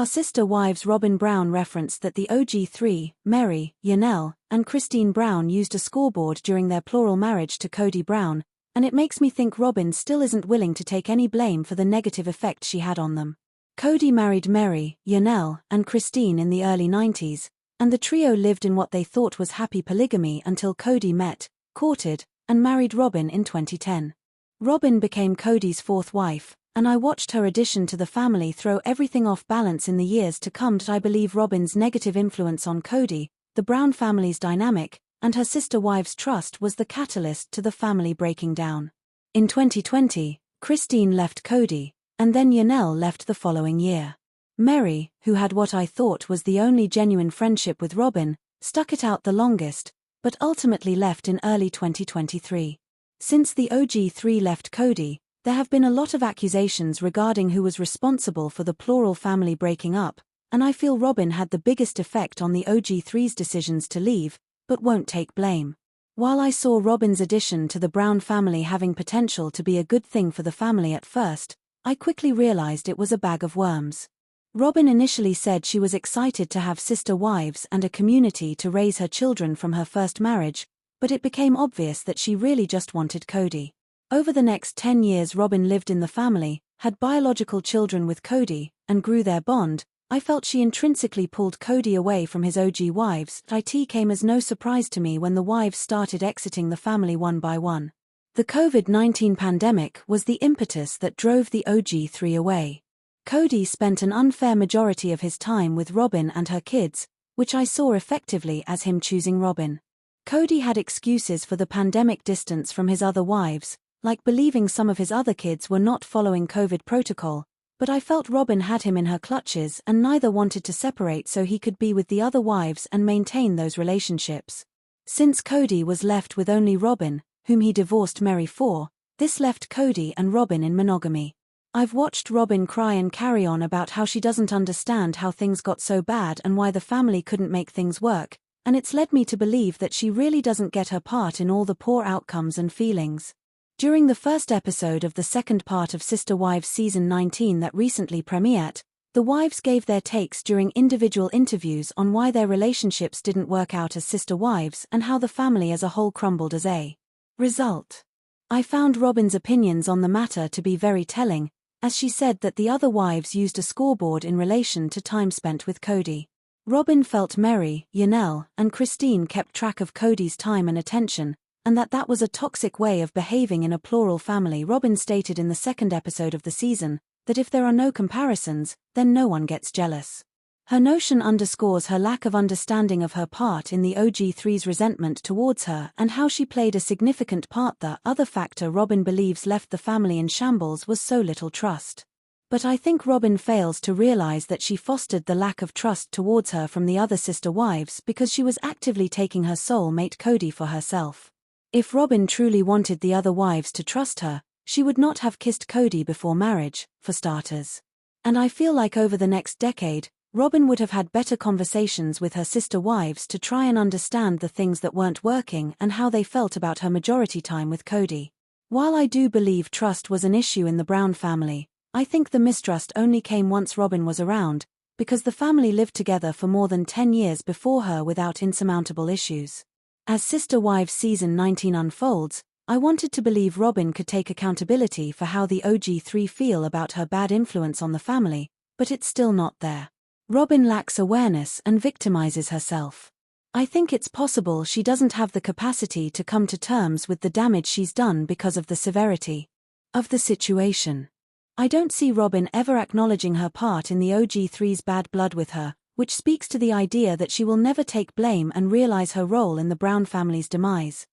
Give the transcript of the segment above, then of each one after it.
Sister Wives Robyn Brown referenced that the OG3, Meri, Janelle, and Kody Brown used a scoreboard during their plural marriage to Kody Brown, and it makes me think Robyn still isn't willing to take any blame for the negative effect she had on them. Kody married Meri, Janelle, and Kody in the early 90s, and the trio lived in what they thought was happy polygamy until Kody met, courted, and married Robyn in 2010. Robyn became Kody's fourth wife, and I watched her addition to the family throw everything off balance in the years to come. I believe Robyn's negative influence on Kody, the Brown family's dynamic, and her sister wives' trust was the catalyst to the family breaking down. In 2020, Kody left Kody, and then Janelle left the following year. Meri, who had what I thought was the only genuine friendship with Robyn, stuck it out the longest, but ultimately left in early 2023. Since the OG3 left Kody, there have been a lot of accusations regarding who was responsible for the plural family breaking up, and I feel Robyn had the biggest effect on the OG3's decisions to leave, but won't take blame. While I saw Robyn's addition to the Brown family having potential to be a good thing for the family at first, I quickly realized it was a bag of worms. Robyn initially said she was excited to have sister wives and a community to raise her children from her first marriage, but it became obvious that she really just wanted Kody. Over the next 10 years Robyn lived in the family, had biological children with Kody, and grew their bond. I felt she intrinsically pulled Kody away from his OG wives. It came as no surprise to me when the wives started exiting the family one by one. The COVID-19 pandemic was the impetus that drove the OG3 away. Kody spent an unfair majority of his time with Robyn and her kids, which I saw effectively as him choosing Robyn. Kody had excuses for the pandemic distance from his other wives, like believing some of his other kids were not following COVID protocol, but I felt Robyn had him in her clutches and neither wanted to separate so he could be with the other wives and maintain those relationships. Since Kody was left with only Robyn, whom he divorced Meri for, this left Kody and Robyn in monogamy. I've watched Robyn cry and carry on about how she doesn't understand how things got so bad and why the family couldn't make things work, and it's led me to believe that she really doesn't get her part in all the poor outcomes and feelings. During the first episode of the second part of Sister Wives Season 19 that recently premiered, the wives gave their takes during individual interviews on why their relationships didn't work out as sister wives and how the family as a whole crumbled as a result. I found Robyn's opinions on the matter to be very telling, as she said that the other wives used a scoreboard in relation to time spent with Kody. Robyn felt Meri, Janelle, and Kody kept track of Kody's time and attention, and that was a toxic way of behaving in a plural family. Robyn stated in the second episode of the season that if there are no comparisons, then no one gets jealous. Her notion underscores her lack of understanding of her part in the OG3's resentment towards her and how she played a significant part. The other factor Robyn believes left the family in shambles was so little trust. But I think Robyn fails to realize that she fostered the lack of trust towards her from the other sister wives because she was actively taking her soulmate Kody for herself. If Robyn truly wanted the other wives to trust her, she would not have kissed Kody before marriage, for starters. And I feel like over the next decade, Robyn would have had better conversations with her sister wives to try and understand the things that weren't working and how they felt about her majority time with Kody. While I do believe trust was an issue in the Brown family, I think the mistrust only came once Robyn was around, because the family lived together for more than 10 years before her without insurmountable issues. As Sister Wives Season 19 unfolds, I wanted to believe Robyn could take accountability for how the OG3 feel about her bad influence on the family, but it's still not there. Robyn lacks awareness and victimizes herself. I think it's possible she doesn't have the capacity to come to terms with the damage she's done because of the severity of the situation. I don't see Robyn ever acknowledging her part in the OG3's bad blood with her, which speaks to the idea that she will never take blame and realize her role in the Brown family's demise.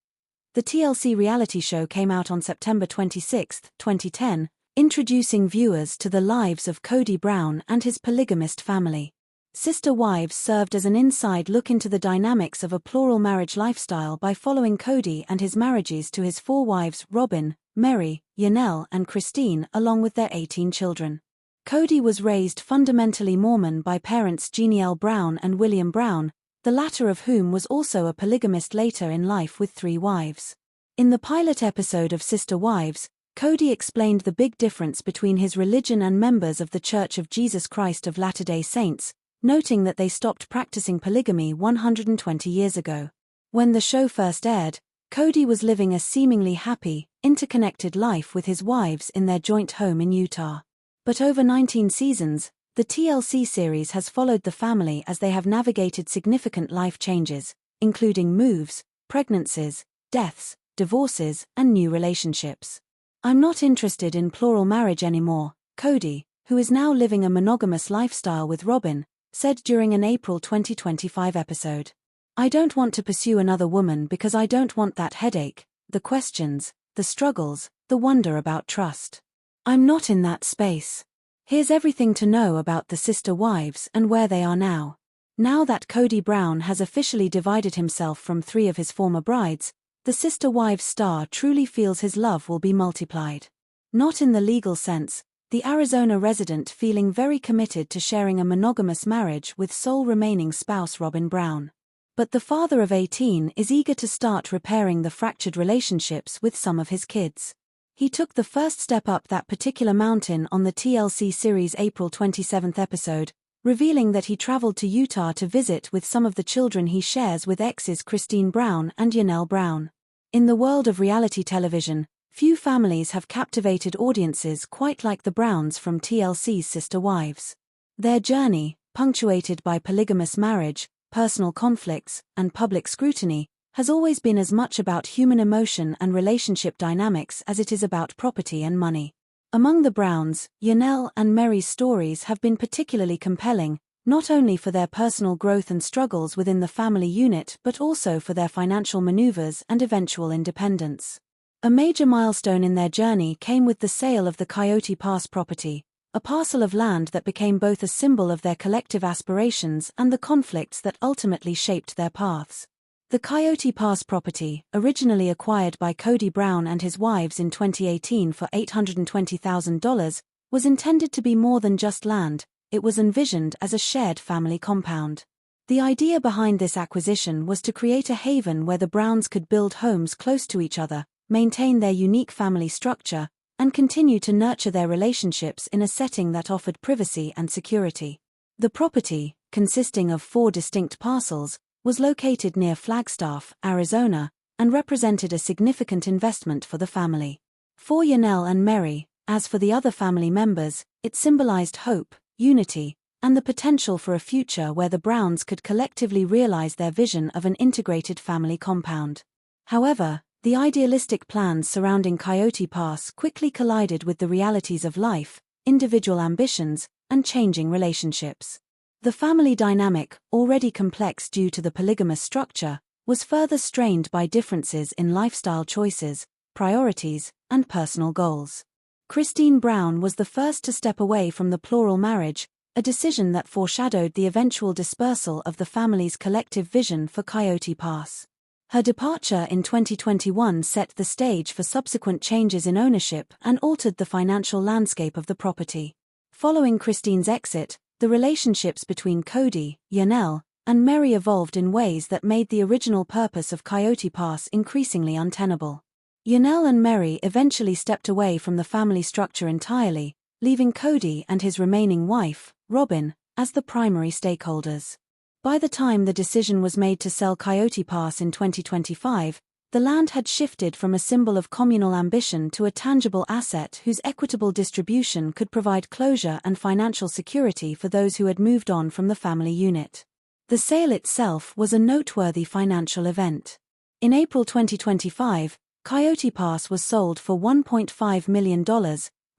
The TLC reality show came out on September 26, 2010, introducing viewers to the lives of Kody Brown and his polygamist family. Sister Wives served as an inside look into the dynamics of a plural marriage lifestyle by following Kody and his marriages to his 4 wives Robyn, Meri, Janelle and Kody along with their 18 children. Kody was raised fundamentally Mormon by parents Janelle Brown and William Brown, the latter of whom was also a polygamist later in life with 3 wives. In the pilot episode of Sister Wives, Kody explained the big difference between his religion and members of the Church of Jesus Christ of Latter-day Saints, noting that they stopped practicing polygamy 120 years ago. When the show first aired, Kody was living a seemingly happy, interconnected life with his wives in their joint home in Utah. But over 19 seasons, the TLC series has followed the family as they have navigated significant life changes, including moves, pregnancies, deaths, divorces, and new relationships. "I'm not interested in plural marriage anymore," Kody, who is now living a monogamous lifestyle with Robyn, said during an April 2025 episode. "I don't want to pursue another woman because I don't want that headache, the questions, the struggles, the wonder about trust. I'm not in that space. Here's everything to know about the Sister Wives and where they are now." Now that Kody Brown has officially divided himself from 3 of his former brides, the Sister Wives star truly feels his love will be multiplied. Not in the legal sense, the Arizona resident feeling very committed to sharing a monogamous marriage with sole remaining spouse Robyn Brown. But the father of 18 is eager to start repairing the fractured relationships with some of his kids. He took the first step up that particular mountain on the TLC series' April 27 episode, revealing that he traveled to Utah to visit with some of the children he shares with exes Kody Brown and Janelle Brown. In the world of reality television, few families have captivated audiences quite like the Browns from TLC's Sister Wives. Their journey, punctuated by polygamous marriage, personal conflicts, and public scrutiny, has always been as much about human emotion and relationship dynamics as it is about property and money. Among the Browns, Janelle and Meri's stories have been particularly compelling, not only for their personal growth and struggles within the family unit but also for their financial maneuvers and eventual independence. A major milestone in their journey came with the sale of the Coyote Pass property, a parcel of land that became both a symbol of their collective aspirations and the conflicts that ultimately shaped their paths. The Coyote Pass property, originally acquired by Kody Brown and his wives in 2018 for $820,000, was intended to be more than just land. It was envisioned as a shared family compound. The idea behind this acquisition was to create a haven where the Browns could build homes close to each other, maintain their unique family structure, and continue to nurture their relationships in a setting that offered privacy and security. The property, consisting of 4 distinct parcels, was located near Flagstaff, Arizona, and represented a significant investment for the family. For Janelle and Meri, as for the other family members, it symbolized hope, unity, and the potential for a future where the Browns could collectively realize their vision of an integrated family compound. However, the idealistic plans surrounding Coyote Pass quickly collided with the realities of life, individual ambitions, and changing relationships. The family dynamic, already complex due to the polygamous structure, was further strained by differences in lifestyle choices, priorities, and personal goals. Kody Brown was the first to step away from the plural marriage, a decision that foreshadowed the eventual dispersal of the family's collective vision for Coyote Pass. Her departure in 2021 set the stage for subsequent changes in ownership and altered the financial landscape of the property. Following Kody's exit, the relationships between Kody, Janelle, and Meri evolved in ways that made the original purpose of Coyote Pass increasingly untenable. Janelle and Meri eventually stepped away from the family structure entirely, leaving Kody and his remaining wife, Robyn, as the primary stakeholders. By the time the decision was made to sell Coyote Pass in 2025, the land had shifted from a symbol of communal ambition to a tangible asset whose equitable distribution could provide closure and financial security for those who had moved on from the family unit. The sale itself was a noteworthy financial event. In April 2025, Coyote Pass was sold for $1.5 million,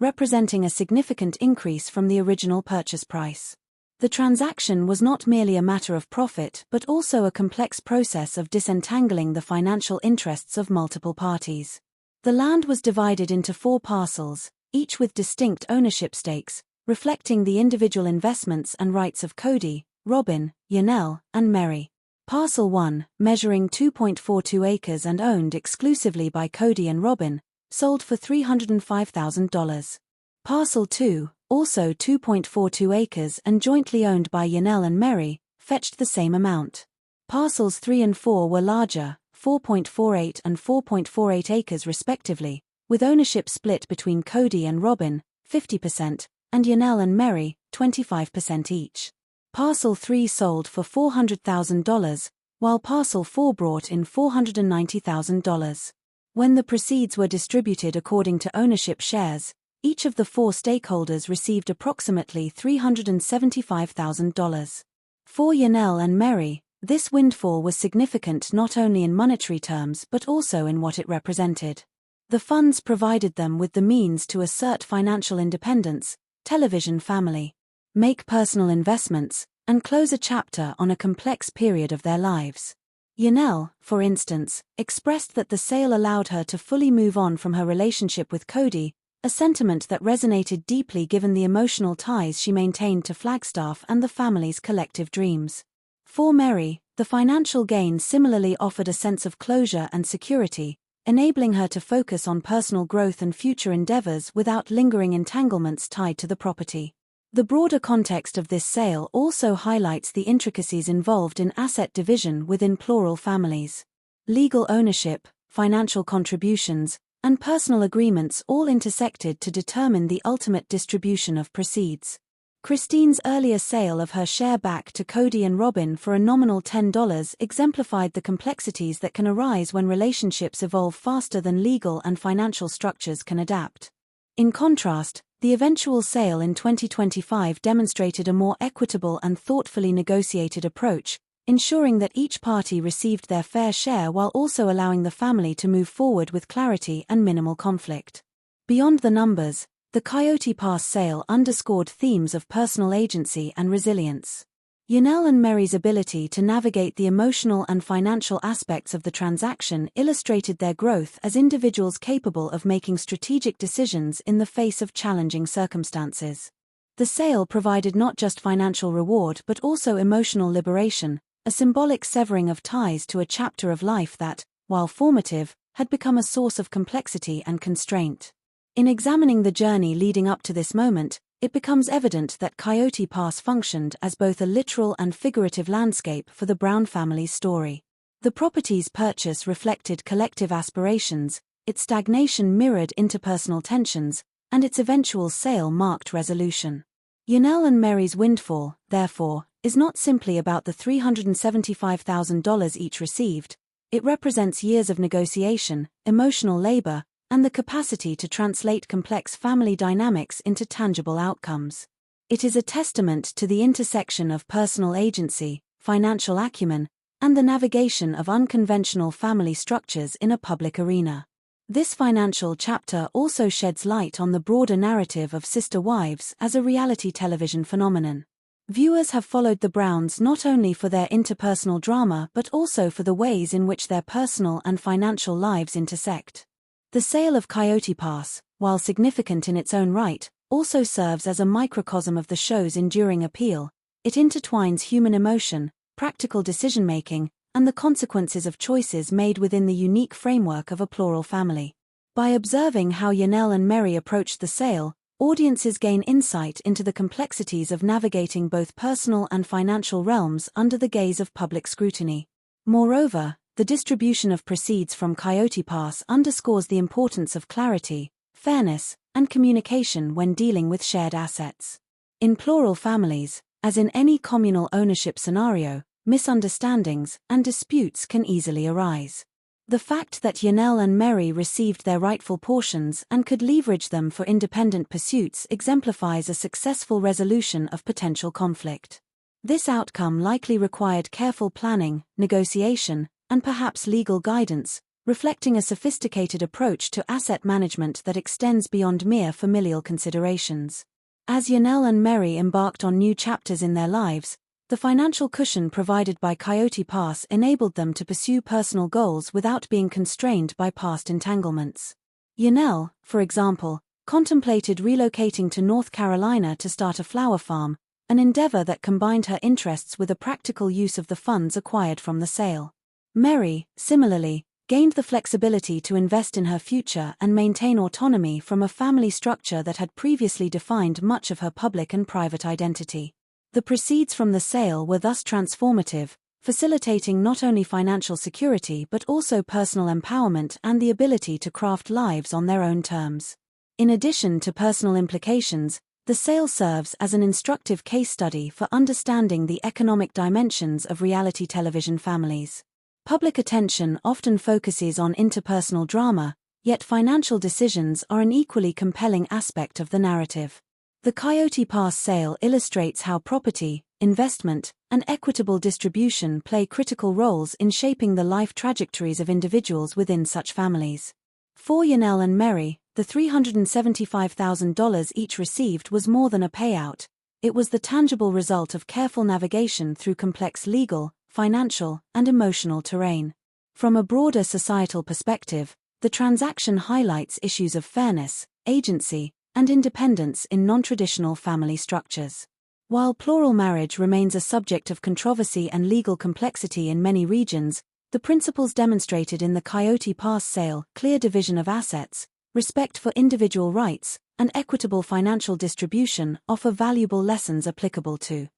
representing a significant increase from the original purchase price. The transaction was not merely a matter of profit but also a complex process of disentangling the financial interests of multiple parties. The land was divided into 4 parcels, each with distinct ownership stakes, reflecting the individual investments and rights of Kody, Robyn, Janelle, and Meri. Parcel 1, measuring 2.42 acres and owned exclusively by Kody and Robyn, sold for $305,000. Parcel 2, also 2.42 acres and jointly owned by Janelle and Meri, fetched the same amount. Parcels 3 and 4 were larger, 4.48 and 4.48 acres respectively, with ownership split between Kody and Robyn, 50%, and Janelle and Meri, 25% each. Parcel 3 sold for $400,000, while Parcel 4 brought in $490,000. When the proceeds were distributed according to ownership shares, each of the 4 stakeholders received approximately $375,000. For Janelle and Meri, this windfall was significant not only in monetary terms but also in what it represented. The funds provided them with the means to assert financial independence, television family, make personal investments, and close a chapter on a complex period of their lives. Janelle, for instance, expressed that the sale allowed her to fully move on from her relationship with Kody, a sentiment that resonated deeply given the emotional ties she maintained to Flagstaff and the family's collective dreams. For Meri, the financial gain similarly offered a sense of closure and security, enabling her to focus on personal growth and future endeavors without lingering entanglements tied to the property. The broader context of this sale also highlights the intricacies involved in asset division within plural families. Legal ownership, financial contributions, and personal agreements all intersected to determine the ultimate distribution of proceeds. Christine's earlier sale of her share back to Kody and Robyn for a nominal $10 exemplified the complexities that can arise when relationships evolve faster than legal and financial structures can adapt. In contrast, the eventual sale in 2025 demonstrated a more equitable and thoughtfully negotiated approach, ensuring that each party received their fair share while also allowing the family to move forward with clarity and minimal conflict. Beyond the numbers, the Coyote Pass sale underscored themes of personal agency and resilience. Janelle and Meri's ability to navigate the emotional and financial aspects of the transaction illustrated their growth as individuals capable of making strategic decisions in the face of challenging circumstances. The sale provided not just financial reward but also emotional liberation, a symbolic severing of ties to a chapter of life that, while formative, had become a source of complexity and constraint. In examining the journey leading up to this moment, it becomes evident that Coyote Pass functioned as both a literal and figurative landscape for the Brown family's story. The property's purchase reflected collective aspirations, its stagnation mirrored interpersonal tensions, and its eventual sale marked resolution. Janelle and Meri's windfall, therefore, is not simply about the $375,000 each received. It represents years of negotiation, emotional labor, and the capacity to translate complex family dynamics into tangible outcomes. It is a testament to the intersection of personal agency, financial acumen, and the navigation of unconventional family structures in a public arena. This financial chapter also sheds light on the broader narrative of Sister Wives as a reality television phenomenon. Viewers have followed the Browns not only for their interpersonal drama but also for the ways in which their personal and financial lives intersect. The sale of Coyote Pass, while significant in its own right, also serves as a microcosm of the show's enduring appeal. It intertwines human emotion, practical decision-making, and the consequences of choices made within the unique framework of a plural family. By observing how Janelle and Meri approached the sale, audiences gain insight into the complexities of navigating both personal and financial realms under the gaze of public scrutiny. Moreover, the distribution of proceeds from Coyote Pass underscores the importance of clarity, fairness, and communication when dealing with shared assets. In plural families, as in any communal ownership scenario, misunderstandings and disputes can easily arise. The fact that Janelle and Meri received their rightful portions and could leverage them for independent pursuits exemplifies a successful resolution of potential conflict. This outcome likely required careful planning, negotiation, and perhaps legal guidance, reflecting a sophisticated approach to asset management that extends beyond mere familial considerations. As Janelle and Meri embarked on new chapters in their lives, the financial cushion provided by Coyote Pass enabled them to pursue personal goals without being constrained by past entanglements. Janelle, for example, contemplated relocating to North Carolina to start a flower farm, an endeavor that combined her interests with a practical use of the funds acquired from the sale. Meri, similarly, gained the flexibility to invest in her future and maintain autonomy from a family structure that had previously defined much of her public and private identity. The proceeds from the sale were thus transformative, facilitating not only financial security but also personal empowerment and the ability to craft lives on their own terms. In addition to personal implications, the sale serves as an instructive case study for understanding the economic dimensions of reality television families. Public attention often focuses on interpersonal drama, yet financial decisions are an equally compelling aspect of the narrative. The Kody Pass sale illustrates how property, investment, and equitable distribution play critical roles in shaping the life trajectories of individuals within such families. For Janelle and Meri, the $375,000 each received was more than a payout. It was the tangible result of careful navigation through complex legal, financial, and emotional terrain. From a broader societal perspective, the transaction highlights issues of fairness, agency, and independence in non-traditional family structures. While plural marriage remains a subject of controversy and legal complexity in many regions, the principles demonstrated in the Kody Pass sale, clear division of assets, respect for individual rights, and equitable financial distribution offer valuable lessons applicable to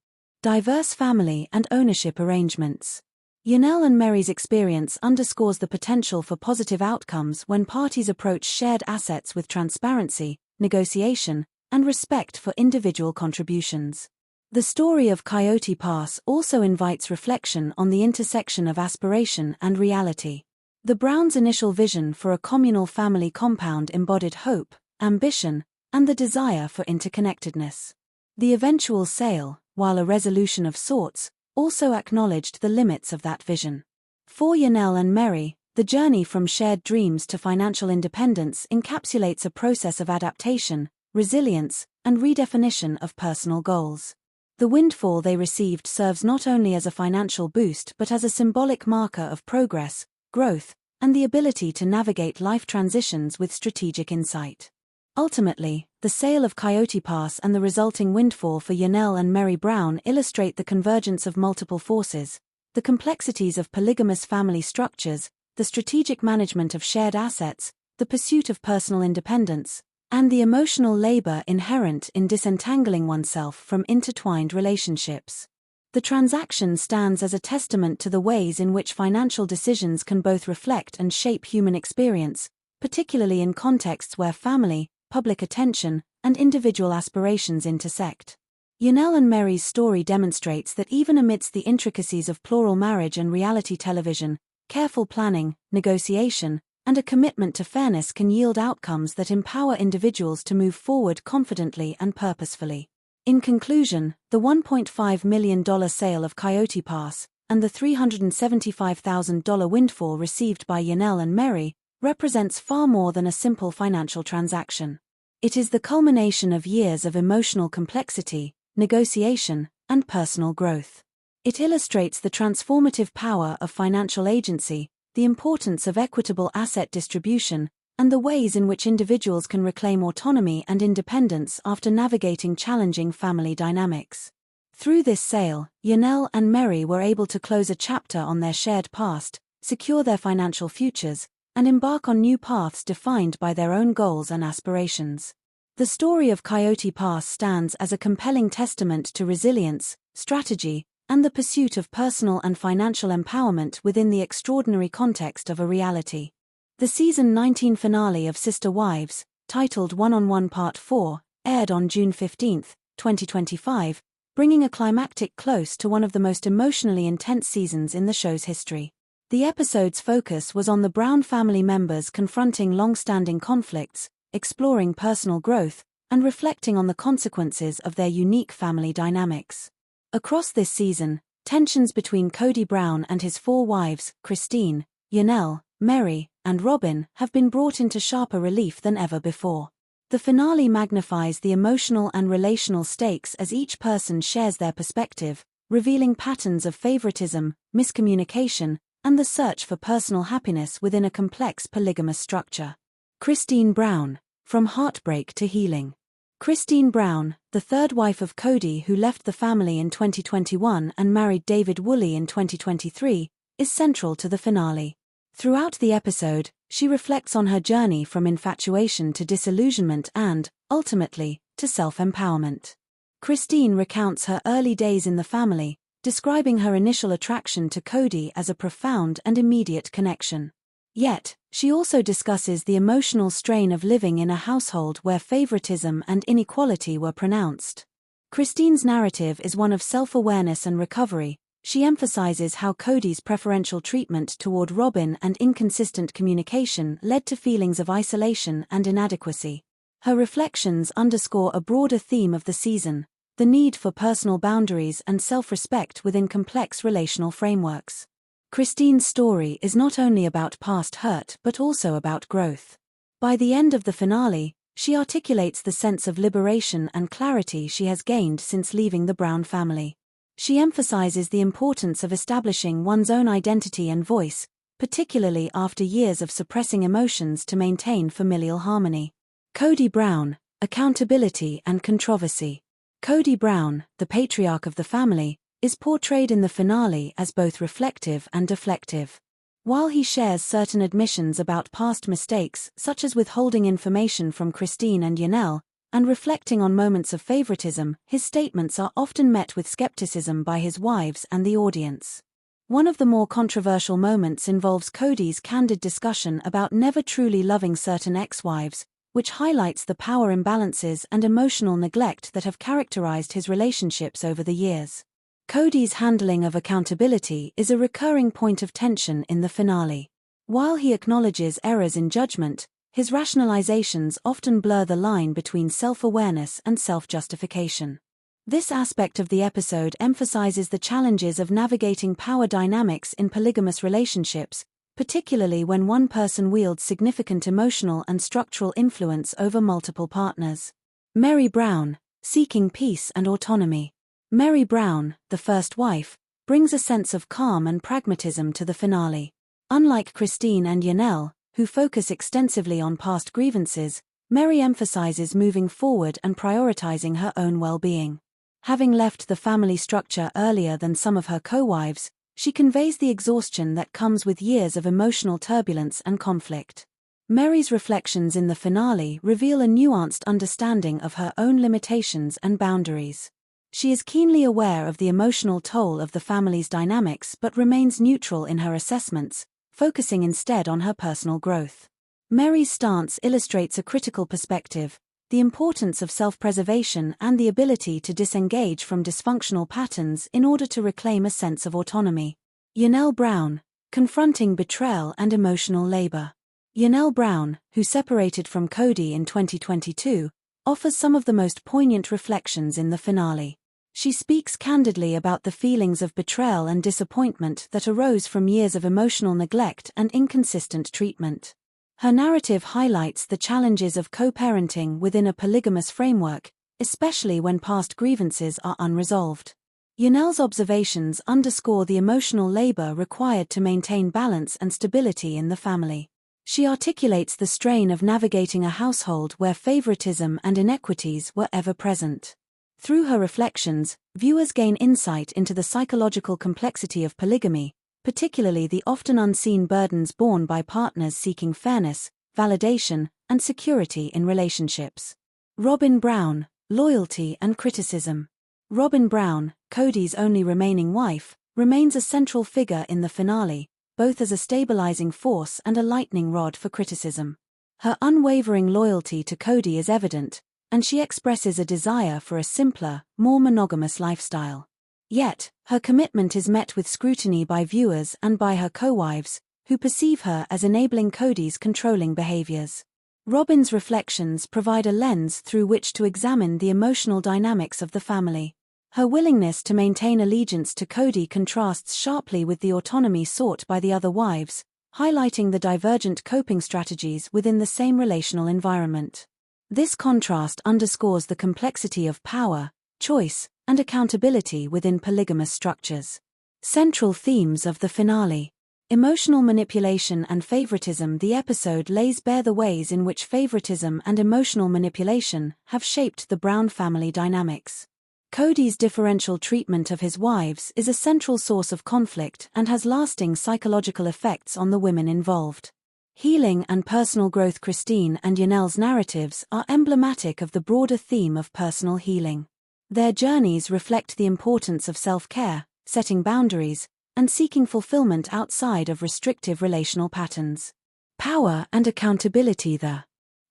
diverse family and ownership arrangements. Janelle and Meri's experience underscores the potential for positive outcomes when parties approach shared assets with transparency, negotiation, and respect for individual contributions. The story of Kody Pass also invites reflection on the intersection of aspiration and reality. The Browns' initial vision for a communal family compound embodied hope, ambition, and the desire for interconnectedness. The eventual sale, while a resolution of sorts, also acknowledged the limits of that vision. For Janelle and Meri, the journey from shared dreams to financial independence encapsulates a process of adaptation, resilience, and redefinition of personal goals. The windfall they received serves not only as a financial boost but as a symbolic marker of progress, growth, and the ability to navigate life transitions with strategic insight. Ultimately, the sale of Kody Pass and the resulting windfall for Janelle and Meri Brown illustrate the convergence of multiple forces: the complexities of polygamous family structures, the strategic management of shared assets, the pursuit of personal independence, and the emotional labor inherent in disentangling oneself from intertwined relationships. The transaction stands as a testament to the ways in which financial decisions can both reflect and shape human experience, particularly in contexts where family, public attention, and individual aspirations intersect. Janelle and Meri's story demonstrates that even amidst the intricacies of plural marriage and reality television, careful planning, negotiation, and a commitment to fairness can yield outcomes that empower individuals to move forward confidently and purposefully. In conclusion, the $1.5 million sale of Kody Pass and the $375,000 windfall received by Janelle and Meri represents far more than a simple financial transaction. It is the culmination of years of emotional complexity, negotiation, and personal growth. It illustrates the transformative power of financial agency, the importance of equitable asset distribution, and the ways in which individuals can reclaim autonomy and independence after navigating challenging family dynamics. Through this sale, Janelle and Meri were able to close a chapter on their shared past, secure their financial futures, and embark on new paths defined by their own goals and aspirations. The story of Kody Pass stands as a compelling testament to resilience, strategy, and the pursuit of personal and financial empowerment within the extraordinary context of a reality. The Season 19 finale of Sister Wives, titled One-on-One Part 4, aired on June 15, 2025, bringing a climactic close to one of the most emotionally intense seasons in the show's history. The episode's focus was on the Brown family members confronting long-standing conflicts, exploring personal growth, and reflecting on the consequences of their unique family dynamics. Across this season, tensions between Kody Brown and his four wives, Christine, Janelle, Meri, and Robyn, have been brought into sharper relief than ever before. The finale magnifies the emotional and relational stakes as each person shares their perspective, revealing patterns of favoritism, miscommunication, and the search for personal happiness within a complex polygamous structure. Christine Brown, From Heartbreak to Healing. Christine Brown, the third wife of Kody who left the family in 2021 and married David Woolley in 2023, is central to the finale. Throughout the episode, she reflects on her journey from infatuation to disillusionment and, ultimately, to self-empowerment. Christine recounts her early days in the family, describing her initial attraction to Kody as a profound and immediate connection. Yet, she also discusses the emotional strain of living in a household where favoritism and inequality were pronounced. Christine's narrative is one of self-awareness and recovery. She emphasizes how Kody's preferential treatment toward Robyn and inconsistent communication led to feelings of isolation and inadequacy. Her reflections underscore a broader theme of the season: the need for personal boundaries and self-respect within complex relational frameworks. Christine's story is not only about past hurt but also about growth. By the end of the finale, she articulates the sense of liberation and clarity she has gained since leaving the Brown family. She emphasizes the importance of establishing one's own identity and voice, particularly after years of suppressing emotions to maintain familial harmony. Kody Brown, accountability and controversy. Kody Brown, the patriarch of the family, is portrayed in the finale as both reflective and deflective. While he shares certain admissions about past mistakes, such as withholding information from Christine and Janelle, and reflecting on moments of favoritism, his statements are often met with skepticism by his wives and the audience. One of the more controversial moments involves Kody's candid discussion about never truly loving certain ex-wives, which highlights the power imbalances and emotional neglect that have characterized his relationships over the years. Kody's handling of accountability is a recurring point of tension in the finale. While he acknowledges errors in judgment, his rationalizations often blur the line between self-awareness and self-justification. This aspect of the episode emphasizes the challenges of navigating power dynamics in polygamous relationships, particularly when one person wields significant emotional and structural influence over multiple partners. Meri Brown, seeking peace and autonomy. Meri Brown, the first wife, brings a sense of calm and pragmatism to the finale. Unlike Christine and Janelle, who focus extensively on past grievances, Meri emphasizes moving forward and prioritizing her own well-being. Having left the family structure earlier than some of her co-wives, she conveys the exhaustion that comes with years of emotional turbulence and conflict. Meri's reflections in the finale reveal a nuanced understanding of her own limitations and boundaries. She is keenly aware of the emotional toll of the family's dynamics but remains neutral in her assessments, focusing instead on her personal growth. Meri's stance illustrates a critical perspective: the importance of self-preservation and the ability to disengage from dysfunctional patterns in order to reclaim a sense of autonomy. Janelle Brown, confronting betrayal and emotional labor. Janelle Brown, who separated from Kody in 2022, offers some of the most poignant reflections in the finale. She speaks candidly about the feelings of betrayal and disappointment that arose from years of emotional neglect and inconsistent treatment. Her narrative highlights the challenges of co-parenting within a polygamous framework, especially when past grievances are unresolved. Janelle's observations underscore the emotional labor required to maintain balance and stability in the family. She articulates the strain of navigating a household where favoritism and inequities were ever present. Through her reflections, viewers gain insight into the psychological complexity of polygamy, particularly the often unseen burdens borne by partners seeking fairness, validation, and security in relationships. Robyn Brown, loyalty and criticism. Robyn Brown, Kody's only remaining wife, remains a central figure in the finale, both as a stabilizing force and a lightning rod for criticism. Her unwavering loyalty to Kody is evident, and she expresses a desire for a simpler, more monogamous lifestyle. Yet, her commitment is met with scrutiny by viewers and by her co-wives, who perceive her as enabling Kody's controlling behaviors. Robyn's reflections provide a lens through which to examine the emotional dynamics of the family. Her willingness to maintain allegiance to Kody contrasts sharply with the autonomy sought by the other wives, highlighting the divergent coping strategies within the same relational environment. This contrast underscores the complexity of power, choice, and accountability within polygamous structures. Central themes of the finale. Emotional manipulation and favoritism. The episode lays bare the ways in which favoritism and emotional manipulation have shaped the Brown family dynamics. Kody's differential treatment of his wives is a central source of conflict and has lasting psychological effects on the women involved. Healing and personal growth. Christine and Janelle's narratives are emblematic of the broader theme of personal healing. Their journeys reflect the importance of self-care, setting boundaries, and seeking fulfillment outside of restrictive relational patterns. Power and accountability. The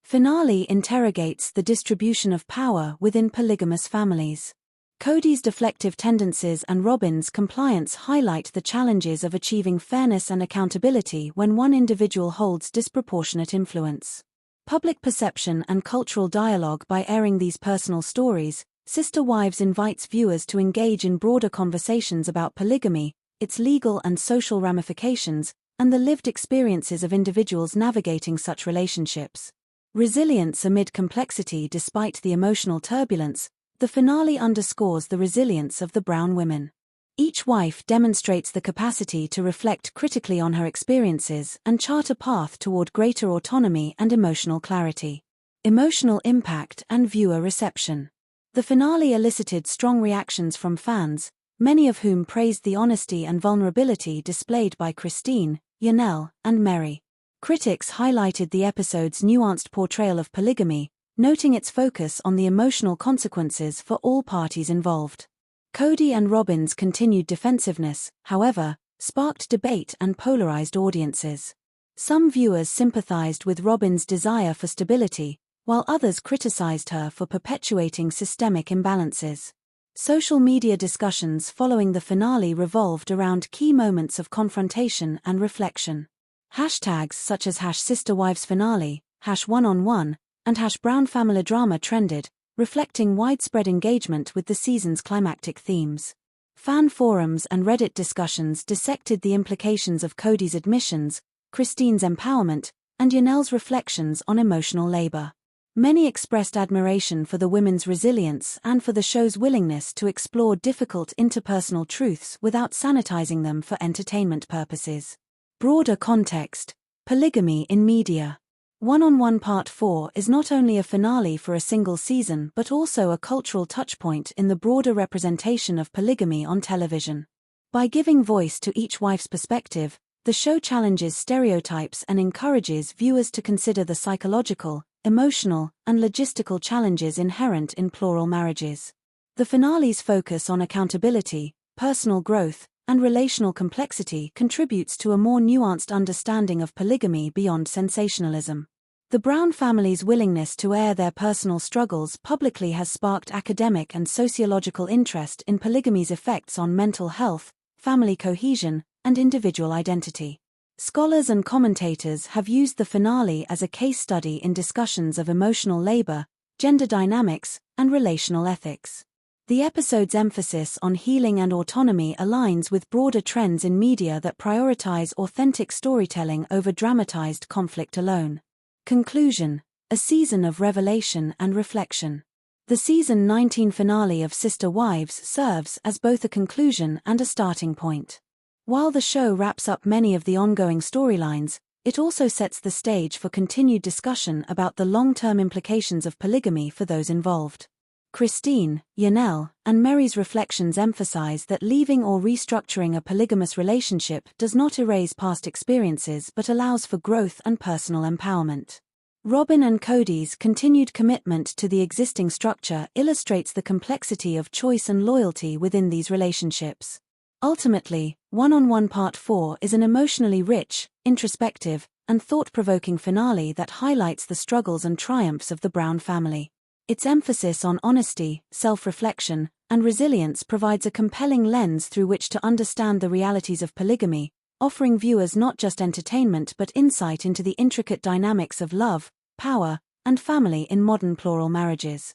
finale interrogates the distribution of power within polygamous families. Kody's deflective tendencies and Robyn's compliance highlight the challenges of achieving fairness and accountability when one individual holds disproportionate influence. Public perception and cultural dialogue. By airing these personal stories, Sister Wives invites viewers to engage in broader conversations about polygamy, its legal and social ramifications, and the lived experiences of individuals navigating such relationships. Resilience amid complexity. Despite the emotional turbulence, the finale underscores the resilience of the Brown women. Each wife demonstrates the capacity to reflect critically on her experiences and chart a path toward greater autonomy and emotional clarity. Emotional impact and viewer reception. The finale elicited strong reactions from fans, many of whom praised the honesty and vulnerability displayed by Christine, Janelle, and Meri. Critics highlighted the episode's nuanced portrayal of polygamy, noting its focus on the emotional consequences for all parties involved. Kody and Robyn's continued defensiveness, however, sparked debate and polarized audiences. Some viewers sympathized with Robyn's desire for stability, while others criticized her for perpetuating systemic imbalances. Social media discussions following the finale revolved around key moments of confrontation and reflection. Hashtags such as #SisterWivesFinale, #OneOnOne, and #BrownFamilyDrama trended, reflecting widespread engagement with the season's climactic themes. Fan forums and Reddit discussions dissected the implications of Kody's admissions, Christine's empowerment, and Janelle's reflections on emotional labor. Many expressed admiration for the women's resilience and for the show's willingness to explore difficult interpersonal truths without sanitizing them for entertainment purposes. Broader context: polygamy in media. One-on-One Part 4 is not only a finale for a single season but also a cultural touchpoint in the broader representation of polygamy on television. By giving voice to each wife's perspective, the show challenges stereotypes and encourages viewers to consider the psychological, emotional, and logistical challenges inherent in plural marriages. The finale's focus on accountability, personal growth, and relational complexity contributes to a more nuanced understanding of polygamy beyond sensationalism. The Brown family's willingness to air their personal struggles publicly has sparked academic and sociological interest in polygamy's effects on mental health, family cohesion, and individual identity. Scholars and commentators have used the finale as a case study in discussions of emotional labor, gender dynamics, and relational ethics. The episode's emphasis on healing and autonomy aligns with broader trends in media that prioritize authentic storytelling over dramatized conflict alone. Conclusion: a season of revelation and reflection. The season 19 finale of Sister Wives serves as both a conclusion and a starting point. While the show wraps up many of the ongoing storylines, it also sets the stage for continued discussion about the long-term implications of polygamy for those involved. Christine, Janelle, and Meri's reflections emphasize that leaving or restructuring a polygamous relationship does not erase past experiences but allows for growth and personal empowerment. Robyn and Kody's continued commitment to the existing structure illustrates the complexity of choice and loyalty within these relationships. Ultimately, One-on-One Part 4 is an emotionally rich, introspective, and thought-provoking finale that highlights the struggles and triumphs of the Brown family. Its emphasis on honesty, self-reflection, and resilience provides a compelling lens through which to understand the realities of polygamy, offering viewers not just entertainment but insight into the intricate dynamics of love, power, and family in modern plural marriages.